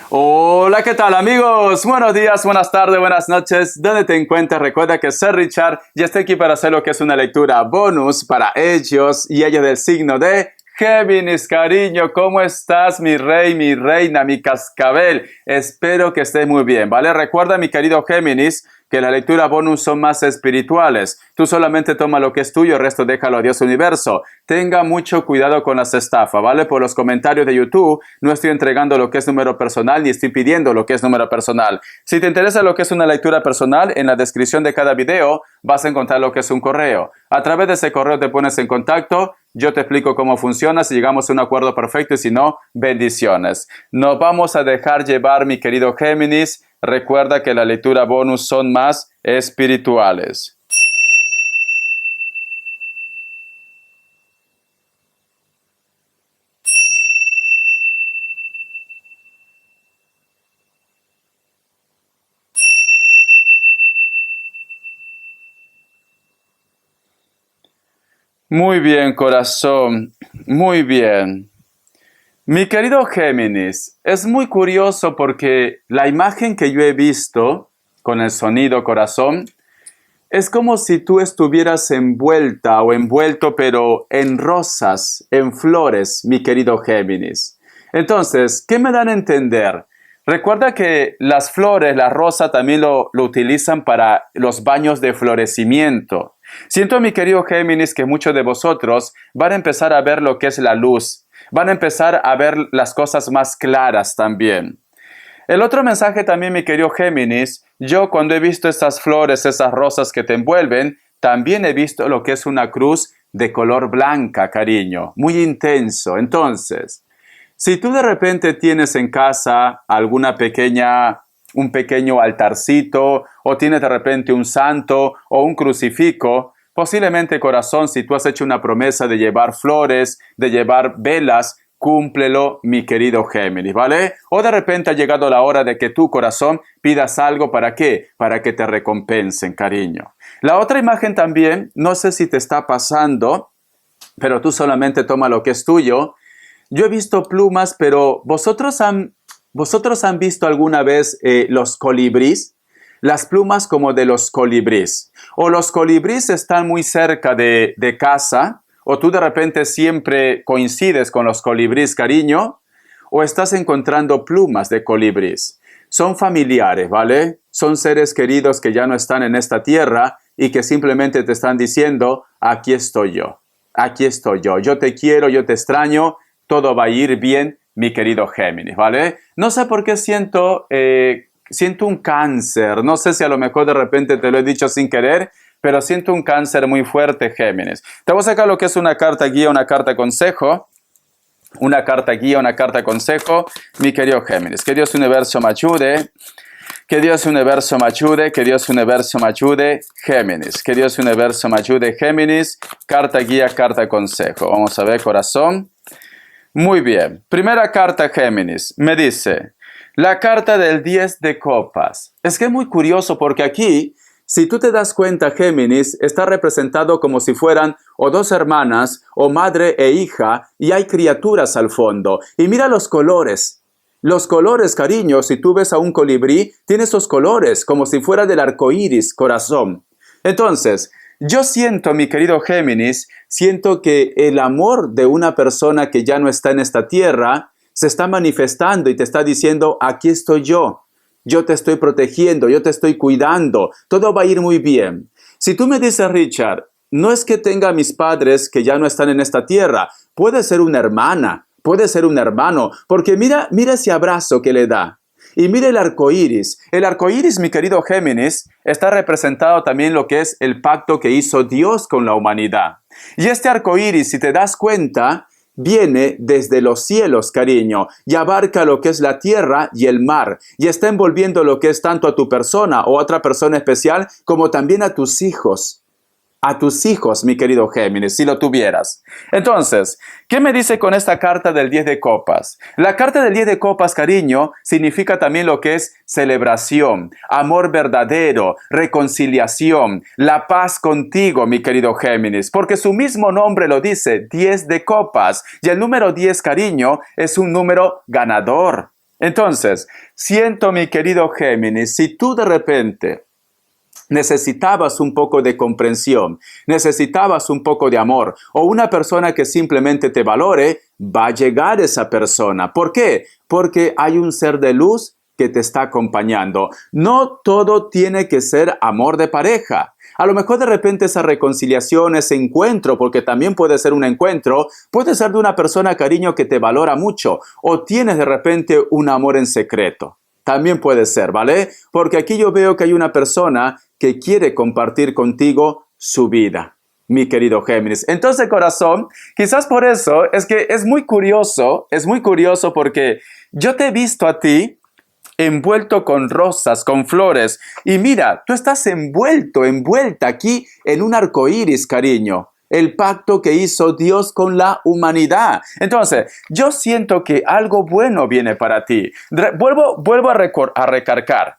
Hola, ¿qué tal amigos? Buenos días, buenas tardes, buenas noches. ¿Dónde te encuentras? Recuerda que soy Richard y estoy aquí para hacer lo que es una lectura bonus para ellos y ellos del signo de Géminis. Cariño, ¿cómo estás, mi rey, mi reina, mi cascabel? Espero que estés muy bien, ¿vale? Recuerda, mi querido Géminis, que las lecturas bonus son más espirituales. Tú solamente toma lo que es tuyo, el resto déjalo a Dios universo. Tenga mucho cuidado con las estafas, ¿vale? Por los comentarios de YouTube no estoy entregando lo que es número personal ni estoy pidiendo lo que es número personal. Si te interesa lo que es una lectura personal, en la descripción de cada video vas a encontrar lo que es un correo. A través de ese correo te pones en contacto, yo te explico cómo funciona, si llegamos a un acuerdo perfecto y si no, bendiciones. Nos vamos a dejar llevar, mi querido Géminis. Recuerda que la lectura bonus son más espirituales. Muy bien, corazón. Muy bien. Mi querido Géminis, es muy curioso porque la imagen que yo he visto con el sonido corazón es como si tú estuvieras envuelta o envuelto pero en rosas, en flores, mi querido Géminis. Entonces, ¿qué me dan a entender? Recuerda que las flores, la rosa también lo utilizan para los baños de florecimiento. Siento, mi querido Géminis, que muchos de vosotros van a empezar a ver lo que es la luz. Van a empezar a ver las cosas más claras también. El otro mensaje también, mi querido Géminis, yo cuando he visto estas flores, esas rosas que te envuelven, también he visto lo que es una cruz de color blanca, cariño, muy intenso. Entonces, si tú de repente tienes en casa un pequeño altarcito, o tienes de repente un santo o un crucifijo, posiblemente, corazón, si tú has hecho una promesa de llevar flores, de llevar velas, cúmplelo, mi querido Géminis, ¿vale? O de repente ha llegado la hora de que tu corazón pidas algo, ¿para qué? Para que te recompensen, cariño. La otra imagen también, no sé si te está pasando, pero tú solamente toma lo que es tuyo. Yo he visto plumas, pero ¿vosotros han visto alguna vez los colibríes? Las plumas como de los colibríes. O los colibríes están muy cerca de casa, o tú de repente siempre coincides con los colibríes, cariño, o estás encontrando plumas de colibríes. Son familiares, ¿vale? Son seres queridos que ya no están en esta tierra y que simplemente te están diciendo, aquí estoy yo, yo te quiero, yo te extraño, todo va a ir bien, mi querido Géminis, ¿vale? No sé por qué siento un cáncer, no sé si a lo mejor de repente te lo he dicho sin querer, pero siento un cáncer muy fuerte, Géminis. Te voy a sacar lo que es una carta guía, una carta consejo. Una carta guía, una carta consejo, mi querido Géminis. Que Dios universo me ayude. Que Dios universo me ayude. Que Dios universo me ayude, Géminis. Que Dios universo me ayude, Géminis. Carta guía, carta consejo. Vamos a ver, corazón. Muy bien. Primera carta, Géminis. Me dice, la carta del 10 de copas. Es que es muy curioso porque aquí, si tú te das cuenta, Géminis, está representado como si fueran o dos hermanas, o madre e hija, y hay criaturas al fondo. Y mira los colores. Los colores, cariño, si tú ves a un colibrí, tiene esos colores, como si fuera del arco iris, corazón. Entonces, yo siento, mi querido Géminis, siento que el amor de una persona que ya no está en esta tierra se está manifestando y te está diciendo, aquí estoy yo. Yo te estoy protegiendo, yo te estoy cuidando, todo va a ir muy bien. Si tú me dices, Richard, no es que tenga a mis padres que ya no están en esta tierra, puede ser una hermana, puede ser un hermano, porque mira ese abrazo que le da. Y mira el arco iris. El arco iris, mi querido Géminis, está representado también lo que es el pacto que hizo Dios con la humanidad. Y este arco iris, si te das cuenta, viene desde los cielos, cariño, y abarca lo que es la tierra y el mar, y está envolviendo lo que es tanto a tu persona o a otra persona especial, como también a tus hijos. A tus hijos, mi querido Géminis, si lo tuvieras. Entonces, ¿qué me dice con esta carta del 10 de copas? La carta del 10 de copas, cariño, significa también lo que es celebración, amor verdadero, reconciliación, la paz contigo, mi querido Géminis, porque su mismo nombre lo dice, 10 de copas, y el número 10, cariño, es un número ganador. Entonces, siento, mi querido Géminis, si tú de repente necesitabas un poco de comprensión, necesitabas un poco de amor, o una persona que simplemente te valore, va a llegar esa persona. ¿Por qué? Porque hay un ser de luz que te está acompañando. No todo tiene que ser amor de pareja. A lo mejor de repente esa reconciliación, ese encuentro, porque también puede ser un encuentro, puede ser de una persona, cariño, que te valora mucho, o tienes de repente un amor en secreto. También puede ser, ¿vale? Porque aquí yo veo que hay una persona que quiere compartir contigo su vida, mi querido Géminis. Entonces, corazón, quizás por eso es que es muy curioso porque yo te he visto a ti envuelto con rosas, con flores. Y mira, tú estás envuelta aquí en un arco iris, cariño. El pacto que hizo Dios con la humanidad. Entonces, yo siento que algo bueno viene para ti. Vuelvo a recargar.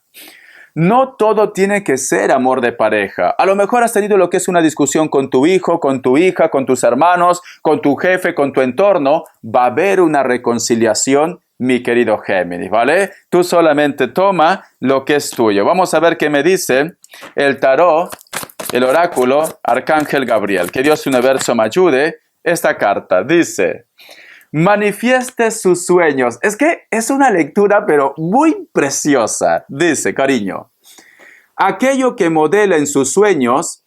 No todo tiene que ser amor de pareja. A lo mejor has tenido lo que es una discusión con tu hijo, con tu hija, con tus hermanos, con tu jefe, con tu entorno. Va a haber una reconciliación, mi querido Géminis, ¿vale? Tú solamente toma lo que es tuyo. Vamos a ver qué me dice el tarot, el oráculo, Arcángel Gabriel. Que Dios Universo me ayude. Esta carta dice: manifieste sus sueños. Es que es una lectura, pero muy preciosa. Dice, cariño, aquello que modela en sus sueños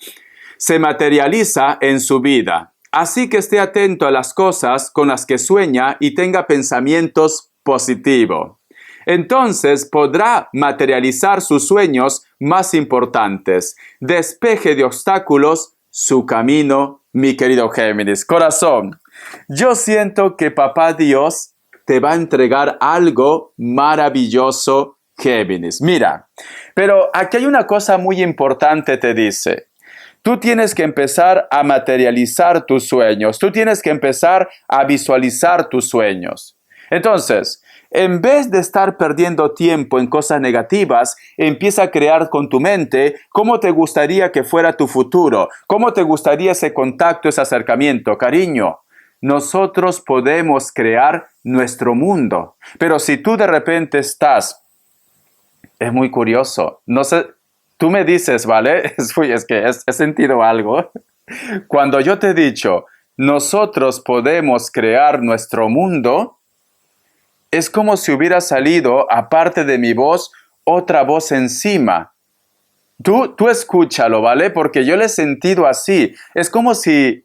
se materializa en su vida. Así que esté atento a las cosas con las que sueña y tenga pensamientos positivos. Entonces podrá materializar sus sueños más importantes. Despeje de obstáculos su camino, mi querido Géminis. Corazón, yo siento que Papá Dios te va a entregar algo maravilloso, Géminis. Mira, pero aquí hay una cosa muy importante, te dice. Tú tienes que empezar a materializar tus sueños. Tú tienes que empezar a visualizar tus sueños. Entonces, en vez de estar perdiendo tiempo en cosas negativas, empieza a crear con tu mente cómo te gustaría que fuera tu futuro, cómo te gustaría ese contacto, ese acercamiento. Cariño, nosotros podemos crear nuestro mundo. Pero si tú de repente estás, es muy curioso, no sé, tú me dices, ¿vale? Es que he sentido algo. Cuando yo te he dicho, nosotros podemos crear nuestro mundo, es como si hubiera salido, aparte de mi voz, otra voz encima. Tú escúchalo, ¿vale? Porque yo lo he sentido así. Es como si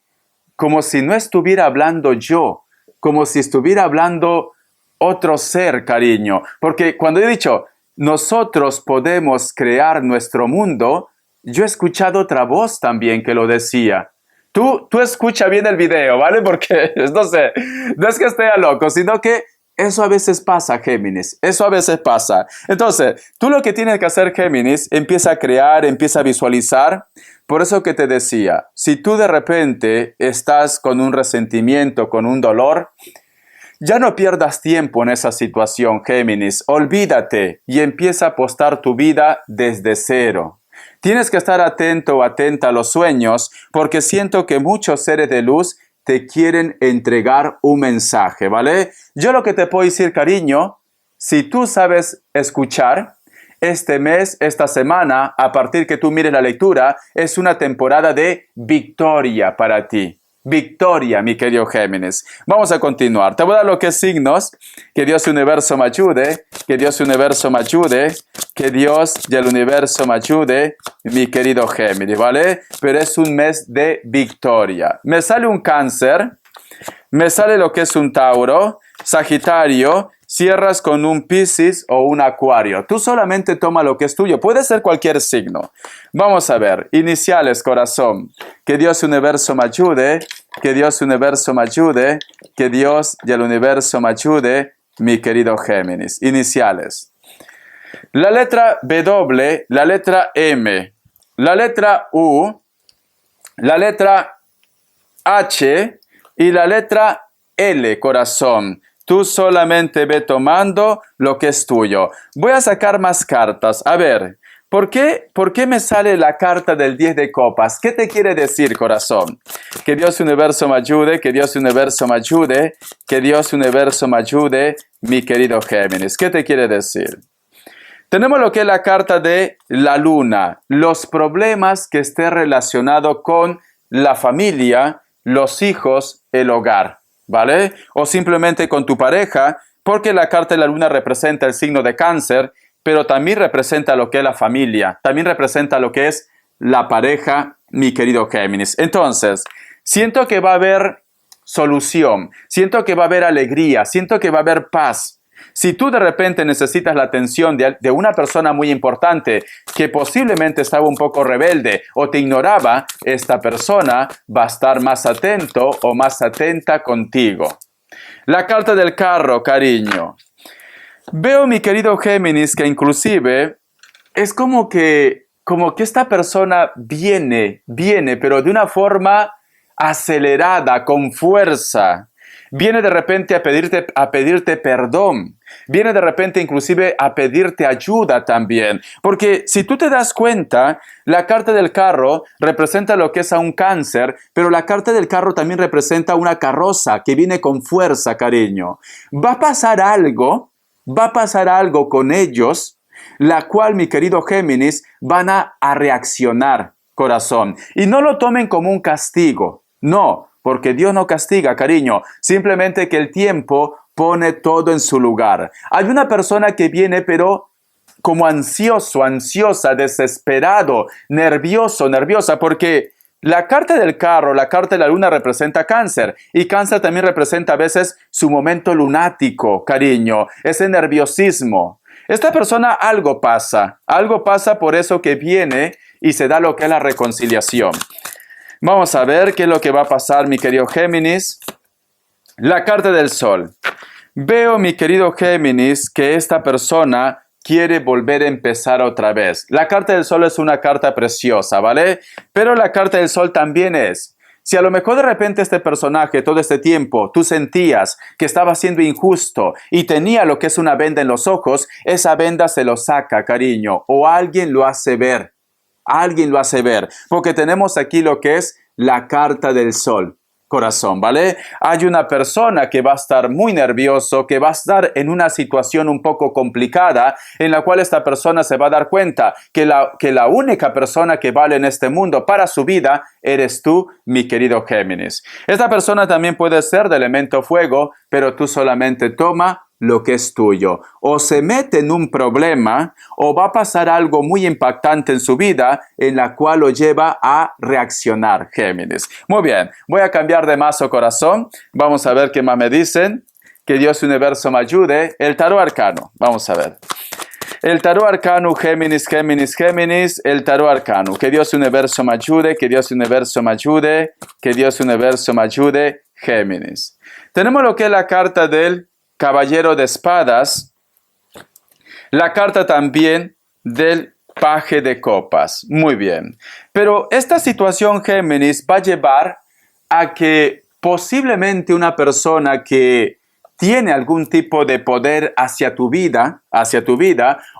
no estuviera hablando yo, como si estuviera hablando otro ser, cariño. Porque cuando he dicho, nosotros podemos crear nuestro mundo, yo he escuchado otra voz también que lo decía. Tú escucha bien el video, ¿vale? Porque, no sé, no es que esté a loco, sino que eso a veces pasa, Géminis. Eso a veces pasa. Entonces, tú lo que tienes que hacer, Géminis, empieza a crear, empieza a visualizar. Por eso que te decía, si tú de repente estás con un resentimiento, con un dolor, ya no pierdas tiempo en esa situación, Géminis. Olvídate y empieza a apostar tu vida desde cero. Tienes que estar atento o atenta a los sueños, porque siento que muchos seres de luz te quieren entregar un mensaje, ¿vale? Yo lo que te puedo decir, cariño, si tú sabes escuchar, este mes, esta semana, a partir que tú mires la lectura, es una temporada de victoria para ti. Victoria, mi querido Géminis. Vamos a continuar. Te voy a dar lo que es signos. Que Dios y el universo me ayude. Que Dios y el universo me ayude. Que Dios y el universo me ayude, mi querido Géminis, ¿vale? Pero es un mes de victoria. Me sale un Cáncer. Me sale lo que es un Tauro. Sagitario. Cierras con un Piscis o un Acuario. Tú solamente toma lo que es tuyo. Puede ser cualquier signo. Vamos a ver. Iniciales, corazón. Que Dios y el universo me ayude. Que Dios y el universo me ayude. Que Dios y el universo me ayude, mi querido Géminis. Iniciales. La letra W, la letra M, la letra U, la letra H y la letra L, corazón. Tú solamente ve tomando lo que es tuyo. Voy a sacar más cartas. A ver, ¿Por qué me sale la carta del 10 de copas? ¿Qué te quiere decir, corazón? Que Dios Universo me ayude, que Dios Universo me ayude, que Dios Universo me ayude, mi querido Géminis. ¿Qué te quiere decir? Tenemos lo que es la carta de la luna, los problemas que esté relacionado con la familia, los hijos, el hogar, ¿vale? O simplemente con tu pareja, porque la carta de la luna representa el signo de Cáncer, pero también representa lo que es la familia, también representa lo que es la pareja, mi querido Géminis. Entonces, siento que va a haber solución, siento que va a haber alegría, siento que va a haber paz. Si tú de repente necesitas la atención de una persona muy importante que posiblemente estaba un poco rebelde o te ignoraba, esta persona va a estar más atento o más atenta contigo. La carta del carro, cariño. Veo, mi querido Géminis, que inclusive es como que esta persona viene, pero de una forma acelerada, con fuerza. Viene de repente a pedirte perdón. Viene de repente inclusive a pedirte ayuda también. Porque si tú te das cuenta, la carta del carro representa lo que es a un Cáncer, pero la carta del carro también representa una carroza que viene con fuerza, cariño. Va a pasar algo con ellos, la cual, mi querido Géminis, van a reaccionar, corazón. Y no lo tomen como un castigo, no, porque Dios no castiga, cariño, simplemente que el tiempo pone todo en su lugar. Hay una persona que viene, pero como ansioso, ansiosa, desesperado, nervioso, nerviosa, porque la carta del carro, la carta de la luna representa Cáncer, y Cáncer también representa a veces su momento lunático, cariño, ese nerviosismo. Esta persona algo pasa por eso que viene y se da lo que es la reconciliación. Vamos a ver qué es lo que va a pasar, mi querido Géminis. La carta del Sol. Veo, mi querido Géminis, que esta persona quiere volver a empezar otra vez. La carta del Sol es una carta preciosa, ¿vale? Pero la carta del Sol también es, si a lo mejor de repente este personaje todo este tiempo tú sentías que estaba siendo injusto y tenía lo que es una venda en los ojos, esa venda se lo saca, cariño, o alguien lo hace ver. Alguien lo hace ver, porque tenemos aquí lo que es la carta del Sol, corazón, ¿vale? Hay una persona que va a estar muy nervioso, que va a estar en una situación un poco complicada, en la cual esta persona se va a dar cuenta que la única persona que vale en este mundo para su vida eres tú, mi querido Géminis. Esta persona también puede ser de elemento fuego, pero tú solamente toma lo que es tuyo. O se mete en un problema o va a pasar algo muy impactante en su vida en la cual lo lleva a reaccionar, Géminis. Muy bien, voy a cambiar de mazo, corazón. Vamos a ver qué más me dicen. Que Dios Universo me ayude. El tarot arcano. Vamos a ver. El tarot arcano, Géminis, Géminis, Géminis. El tarot arcano. Que Dios Universo me ayude. Que Dios Universo me ayude. Que Dios Universo me ayude. Géminis. Tenemos lo que es la carta del Caballero de Espadas, la carta también del Paje de Copas. Muy bien. Pero esta situación, Géminis, va a llevar a que posiblemente una persona que tiene algún tipo de poder hacia tu vida,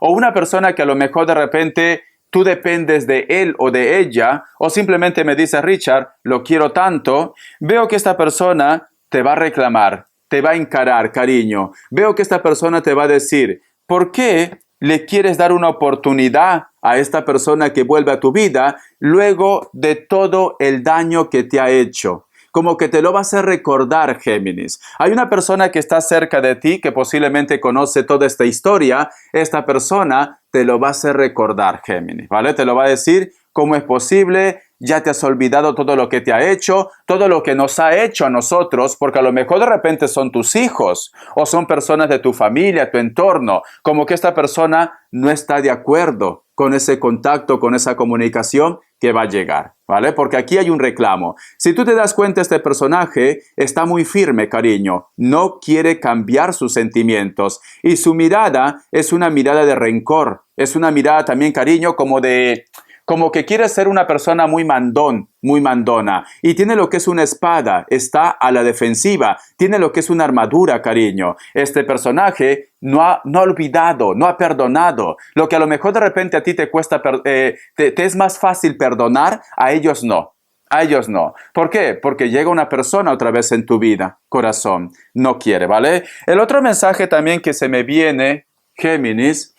o una persona que a lo mejor de repente tú dependes de él o de ella, o simplemente me dice, Richard, lo quiero tanto, veo que esta persona te va a reclamar, te va a encarar, cariño. Veo que esta persona te va a decir, ¿por qué le quieres dar una oportunidad a esta persona que vuelve a tu vida luego de todo el daño que te ha hecho? Como que te lo va a hacer recordar, Géminis. Hay una persona que está cerca de ti que posiblemente conoce toda esta historia. Esta persona te lo va a hacer recordar, Géminis, ¿vale? Te lo va a decir, ¿cómo es posible? Ya te has olvidado todo lo que te ha hecho, todo lo que nos ha hecho a nosotros, porque a lo mejor de repente son tus hijos o son personas de tu familia, tu entorno, como que esta persona no está de acuerdo con ese contacto, con esa comunicación que va a llegar, ¿vale? Porque aquí hay un reclamo. Si tú te das cuenta, este personaje está muy firme, cariño, no quiere cambiar sus sentimientos y su mirada es una mirada de rencor, es una mirada también, cariño, como de como que quiere ser una persona muy mandón, muy mandona. Y tiene lo que es una espada, está a la defensiva. Tiene lo que es una armadura, cariño. Este personaje no ha olvidado, no ha perdonado. Lo que a lo mejor de repente a ti te cuesta, te es más fácil perdonar, a ellos no. A ellos no. ¿Por qué? Porque llega una persona otra vez en tu vida, corazón. No quiere, ¿vale? El otro mensaje también que se me viene, Géminis,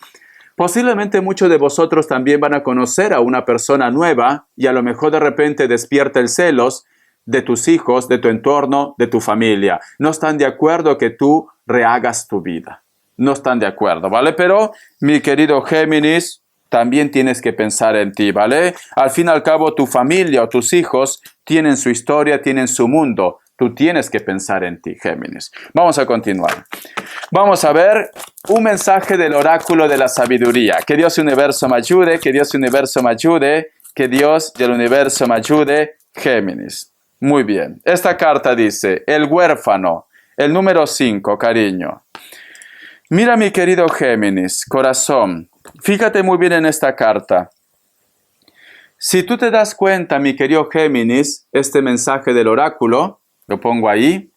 posiblemente muchos de vosotros también van a conocer a una persona nueva y a lo mejor de repente despierta el celos de tus hijos, de tu entorno, de tu familia. No están de acuerdo que tú rehagas tu vida. No están de acuerdo, ¿vale? Pero, mi querido Géminis, también tienes que pensar en ti, ¿vale? Al fin y al cabo, tu familia o tus hijos tienen su historia, tienen su mundo. Tú tienes que pensar en ti, Géminis. Vamos a continuar. Vamos a ver un mensaje del oráculo de la sabiduría. Que Dios y el universo me ayude, que Dios y el universo me ayude, que Dios y el universo me ayude, Géminis. Muy bien. Esta carta dice, el huérfano, el número 5, cariño. Mira, mi querido Géminis, corazón, fíjate muy bien en esta carta. Si tú te das cuenta, mi querido Géminis, este mensaje del oráculo, lo pongo ahí.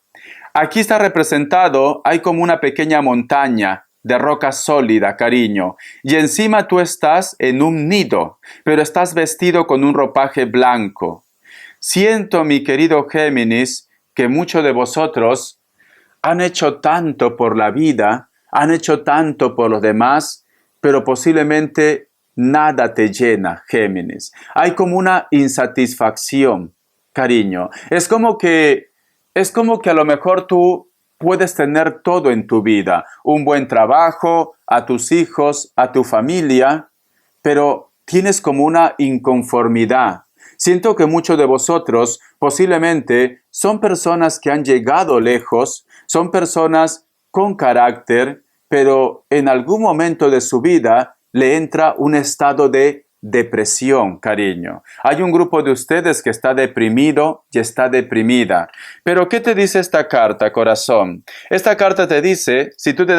Aquí está representado, hay como una pequeña montaña de roca sólida, cariño. Y encima tú estás en un nido, pero estás vestido con un ropaje blanco. Siento, mi querido Géminis, que muchos de vosotros han hecho tanto por la vida, han hecho tanto por los demás, pero posiblemente nada te llena, Géminis. Hay como una insatisfacción, cariño. Es como que a lo mejor tú puedes tener todo en tu vida, un buen trabajo, a tus hijos, a tu familia, pero tienes como una inconformidad. Siento que muchos de vosotros posiblemente son personas que han llegado lejos, son personas con carácter, pero en algún momento de su vida le entra un estado de depresión, cariño. Hay un grupo de ustedes que está deprimido y está deprimida. Pero ¿qué te dice esta carta, corazón? Esta carta te dice, si tú te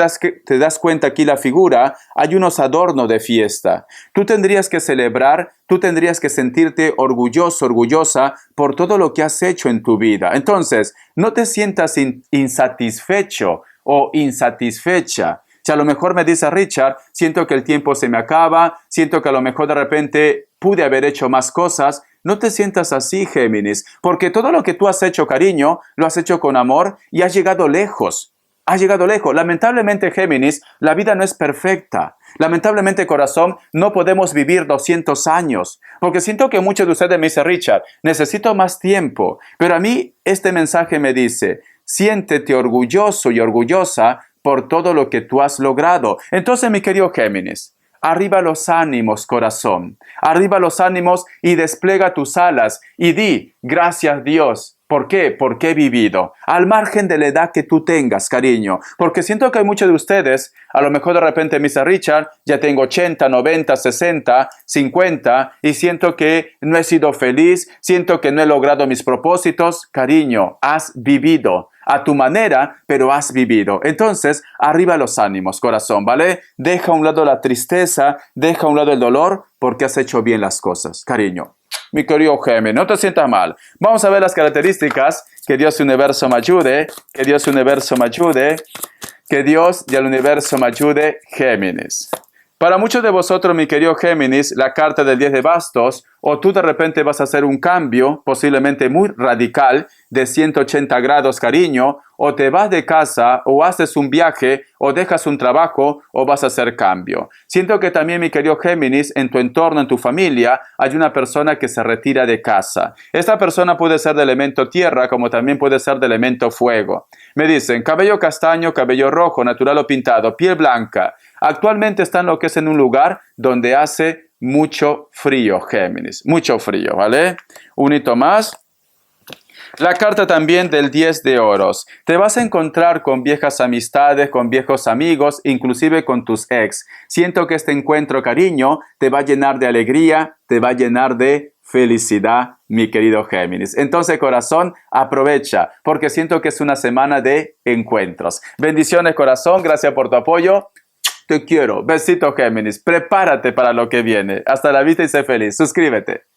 das cuenta aquí la figura, hay unos adornos de fiesta. Tú tendrías que celebrar, tú tendrías que sentirte orgulloso, orgullosa por todo lo que has hecho en tu vida. Entonces, no te sientas insatisfecho o insatisfecha. Si a lo mejor me dice Richard, siento que el tiempo se me acaba, siento que a lo mejor de repente pude haber hecho más cosas, no te sientas así, Géminis, porque todo lo que tú has hecho, cariño, lo has hecho con amor y has llegado lejos. Has llegado lejos. Lamentablemente, Géminis, la vida no es perfecta. Lamentablemente, corazón, no podemos vivir 200 años. Porque siento que muchos de ustedes me dicen, Richard, necesito más tiempo. Pero a mí este mensaje me dice, siéntete orgulloso y orgullosa por todo lo que tú has logrado. Entonces, mi querido Géminis, arriba los ánimos, corazón. Arriba los ánimos y despliega tus alas y di, gracias Dios. ¿Por qué? Porque he vivido. Al margen de la edad que tú tengas, cariño. Porque siento que hay muchos de ustedes, a lo mejor de repente me dice Richard, ya tengo 80, 90, 60, 50 y siento que no he sido feliz, siento que no he logrado mis propósitos. Cariño, has vivido. A tu manera, pero has vivido. Entonces, arriba los ánimos, corazón, ¿vale? Deja a un lado la tristeza, deja a un lado el dolor, porque has hecho bien las cosas, cariño. Mi querido Géminis, no te sientas mal. Vamos a ver las características. Que Dios y el universo me ayude. Que Dios y el universo me ayude. Que Dios y el universo me ayude, Géminis. Para muchos de vosotros, mi querido Géminis, la carta del 10 de bastos, o tú de repente vas a hacer un cambio, posiblemente muy radical, de 180 grados, cariño, o te vas de casa, o haces un viaje, o dejas un trabajo, o vas a hacer cambio. Siento que también, mi querido Géminis, en tu entorno, en tu familia, hay una persona que se retira de casa. Esta persona puede ser de elemento tierra, como también puede ser de elemento fuego. Me dicen, cabello castaño, cabello rojo, natural o pintado, piel blanca. Actualmente están lo que es en un lugar donde hace mucho frío, Géminis. Mucho frío, ¿vale? Un hito más. La carta también del 10 de oros. Te vas a encontrar con viejas amistades, con viejos amigos, inclusive con tus ex. Siento que este encuentro, cariño, te va a llenar de alegría, te va a llenar de felicidad, mi querido Géminis. Entonces, corazón, aprovecha, porque siento que es una semana de encuentros. Bendiciones, corazón. Gracias por tu apoyo. Te quiero. Besito, Géminis. Prepárate para lo que viene. Hasta la vista y sé feliz. Suscríbete.